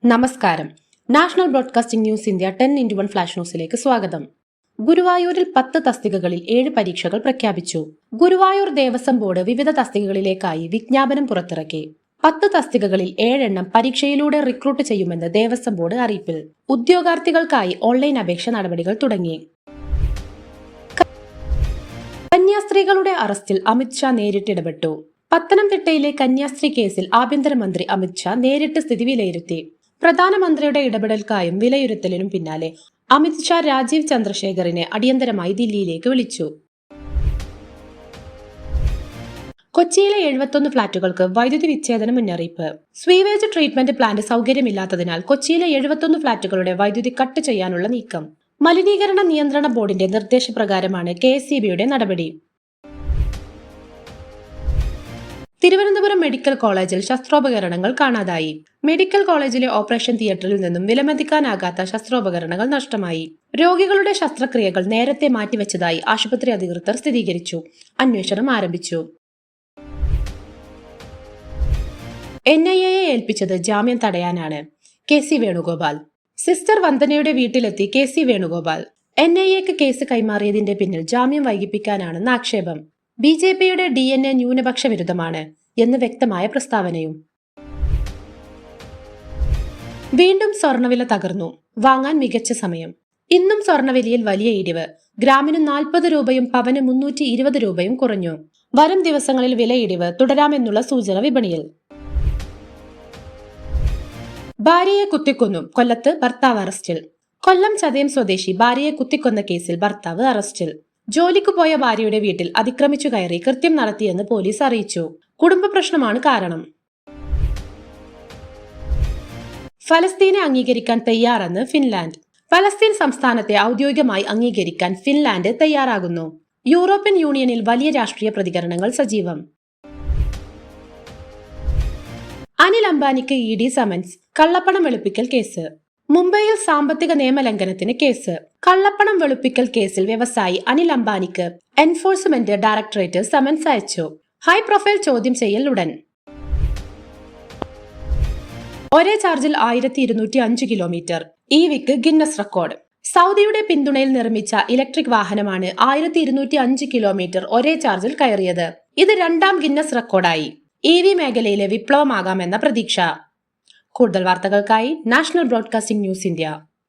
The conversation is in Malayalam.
നമസ്കാരം. National broadcasting news India 10x1 flash ന്യൂസിലേക്ക് സ്വാഗതം. ഗുരുവായൂരിൽ 10 തസ്തികകളിൽ 7 പരീക്ഷകൾ പ്രഖ്യാപിച്ചു. ഗുരുവായൂർ ദേവസ്വം ബോർഡ് വിവിധ തസ്തികകളിലേക്കായി വിജ്ഞാപനം പുറത്തിറക്കി. 10 തസ്തികകളിൽ 7 എണ്ണം പരീക്ഷയിലൂടെ റിക്രൂട്ട് ചെയ്യുമെന്ന് ദേവസ്വം ബോർഡ് അറിയിപ്പിൽ. ഉദ്യോഗാർത്ഥികൾക്കായി ഓൺലൈൻ അപേക്ഷ നടപടികൾ തുടങ്ങി. കന്യാസ്ത്രീകളുടെ അറസ്റ്റിൽ അമിത്ഷാ നേരിട്ടിടപെട്ടു. പത്തനംതിട്ടയിലെ കന്യാസ്ത്രീ കേസിൽ ആഭ്യന്തരമന്ത്രി അമിത്ഷാ നേരിട്ട് സ്ഥിതി വിലയിരുത്തി. പ്രധാനമന്ത്രിയുടെ ഇടപെടൽക്കായും വിലയിരുത്തലിനും പിന്നാലെ അമിത്ഷാ രാജീവ് ചന്ദ്രശേഖറിനെ അടിയന്തരമായി ദില്ലിയിലേക്ക് വിളിച്ചു. കൊച്ചിയിലെ 71 ഫ്ളാറ്റുകൾക്ക് വൈദ്യുതി വിച്ഛേദന മുന്നറിയിപ്പ്. സ്വീവേജ് ട്രീറ്റ്മെന്റ് പ്ലാന്റ് സൗകര്യമില്ലാത്തതിനാൽ കൊച്ചിയിലെ 71 ഫ്ളാറ്റുകളുടെ വൈദ്യുതി കട്ട് ചെയ്യാനുള്ള നീക്കം. മലിനീകരണ നിയന്ത്രണ ബോർഡിന്റെ നിർദ്ദേശപ്രകാരമാണ് KSEBയുടെ നടപടി. തിരുവനന്തപുരം മെഡിക്കൽ കോളേജിൽ ശസ്ത്രോപകരണങ്ങൾ കാണാതായി. മെഡിക്കൽ കോളേജിലെ ഓപ്പറേഷൻ തിയേറ്ററിൽ നിന്നും വിലമതിക്കാനാകാത്ത ശസ്ത്രോപകരണങ്ങൾ നഷ്ടമായി. രോഗികളുടെ ശസ്ത്രക്രിയകൾ നേരത്തെ മാറ്റിവെച്ചതായി ആശുപത്രി അധികൃതർ സ്ഥിരീകരിച്ചു. അന്വേഷണം ആരംഭിച്ചു. NIA ഏൽപ്പിച്ചത് ജാമ്യം തടയാനാണ്. KC വേണുഗോപാൽ. സിസ്റ്റർ വന്ദനയുടെ വീട്ടിലെത്തി KC വേണുഗോപാൽ. NIAക്ക് കേസ് കൈമാറിയതിന്റെ പിന്നിൽ ജാമ്യം വൈകിപ്പിക്കാനാണെന്ന് ആക്ഷേപം. BJPയുടെ DNA ന്യൂനപക്ഷ വിരുദ്ധമാണ് എന്ന് വ്യക്തമായ പ്രസ്താവനയും. വീണ്ടും സ്വർണവില തകർന്നു. വാങ്ങാൻ മികച്ച സമയം. ഇന്നും സ്വർണവിലയിൽ വലിയ ഇടിവ്. ഗ്രാമിന് 40 രൂപയും പവന് 320 രൂപയും കുറഞ്ഞു. വരും ദിവസങ്ങളിൽ വില ഇടിവ് തുടരാമെന്നുള്ള സൂചന വിപണിയിൽ. ഭാര്യയെ കുത്തിക്കൊന്നു. കൊല്ലത്ത് ഭർത്താവ് അറസ്റ്റിൽ. കൊല്ലം ചതയം സ്വദേശി ഭാര്യയെ കുത്തിക്കൊന്ന കേസിൽ ഭർത്താവ് അറസ്റ്റിൽ. ജോലിക്ക് പോയ ഭാര്യയുടെ വീട്ടിൽ അതിക്രമിച്ചു കയറി കൃത്യം നടത്തിയെന്ന് പോലീസ് അറിയിച്ചു. കുടുംബ പ്രശ്നമാണ് കാരണം. ഫലസ്തീനെ അംഗീകരിക്കാൻ തയ്യാറെന്ന് ഫിൻലാൻഡ്. ഫലസ്തീൻ സംസ്ഥാനത്തെ ഔദ്യോഗികമായി അംഗീകരിക്കാൻ ഫിൻലാൻഡ് തയ്യാറാകുന്നു. യൂറോപ്യൻ യൂണിയനിൽ വലിയ രാഷ്ട്രീയ പ്രതികരണങ്ങൾ സജീവം. അനിൽ അംബാനിക്ക് ED സമൻസ്. കള്ളപ്പണം വെളുപ്പിക്കൽ കേസ്. മുംബൈയിൽ സാമ്പത്തിക നിയമലംഘനത്തിന് കേസ്. കള്ളപ്പണം വെളുപ്പിക്കൽ കേസിൽ വ്യവസായി അനിൽ അംബാനിക്ക് എൻഫോഴ്സ്മെന്റ് ഡയറക്ടറേറ്റ് സമൻസ് അയച്ചു. ഹൈ പ്രൊഫൈൽ ചോദ്യം ചെയ്യൽ ഉടൻ. ഒരേ ചാർജിൽ 1205 കിലോമീറ്റർ. EVക്ക് Guinness record. സൗദിയുടെ പിന്തുണയിൽ നിർമ്മിച്ച ഇലക്ട്രിക് വാഹനമാണ് 1205 കിലോമീറ്റർ ഒരേ ചാർജിൽ കയറിയത്. ഇത് 2ാം ഗിന്നസ് റെക്കോർഡായി. EV മേഖലയിലെ വിപ്ലവമാകാമെന്ന പ്രതീക്ഷ. കൂടുതൽ വാർത്തകൾക്കായി നാഷണൽ ബ്രോഡ്കാസ്റ്റിംഗ് ന്യൂസ് ഇന്ത്യ.